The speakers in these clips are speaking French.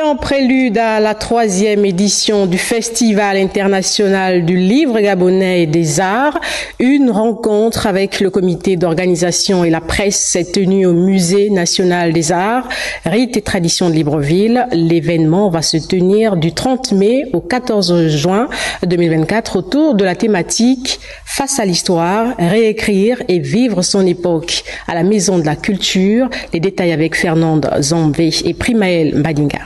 En prélude à la 3e édition du Festival international du livre gabonais et des arts, une rencontre avec le comité d'organisation et la presse s'est tenue au Musée national des arts, rites et traditions de Libreville. L'événement va se tenir du 30 mai au 14 juin 2024 autour de la thématique « Face à l'histoire, réécrire et vivre son époque » à la Maison de la Culture. Les détails avec Fernande Zambé et Primaël Mbadinga.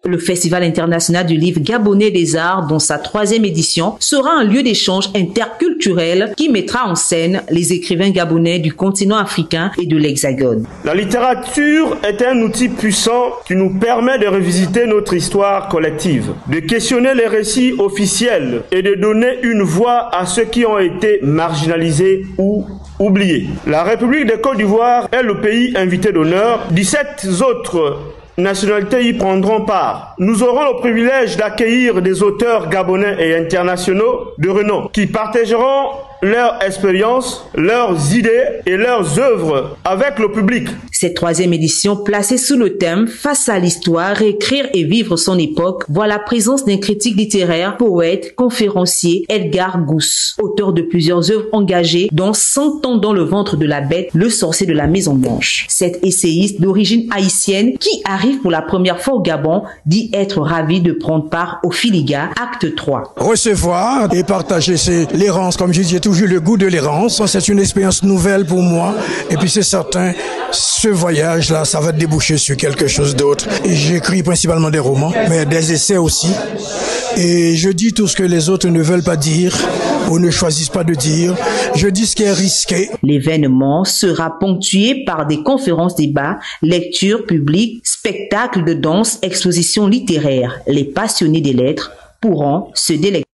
Le Festival international du livre gabonais des arts, dans sa 3e édition, sera un lieu d'échange interculturel qui mettra en scène les écrivains gabonais du continent africain et de l'Hexagone. La littérature est un outil puissant qui nous permet de revisiter notre histoire collective, de questionner les récits officiels et de donner une voix à ceux qui ont été marginalisés ou oubliés. La République de Côte d'Ivoire est le pays invité d'honneur. 17 autres nationalités y prendront part. Nous aurons le privilège d'accueillir des auteurs gabonais et internationaux de renom qui partageront leur expérience, leurs idées et leurs œuvres avec le public. Cette 3e édition, placée sous le thème « Face à l'histoire, réécrire et vivre son époque », voit la présence d'un critique littéraire, poète, conférencier, Edgar Gousse, auteur de plusieurs œuvres engagées, dont 100 ans dans le ventre de la bête, le sorcier de la Maison Blanche. Cet essayiste d'origine haïtienne, qui arrive pour la première fois au Gabon, dit être ravi de prendre part au Filiga, acte 3. Recevoir et partager l'errance, comme je disais toujours, le goût de l'errance. C'est une expérience nouvelle pour moi. Et puis c'est certain, ce voyage-là, ça va déboucher sur quelque chose d'autre. Et j'écris principalement des romans, mais des essais aussi. Et je dis tout ce que les autres ne veulent pas dire ou ne choisissent pas de dire. Je dis ce qui est risqué. L'événement sera ponctué par des conférences débats, lectures publiques, spectacles de danse, expositions littéraires. Les passionnés des lettres pourront se délecter.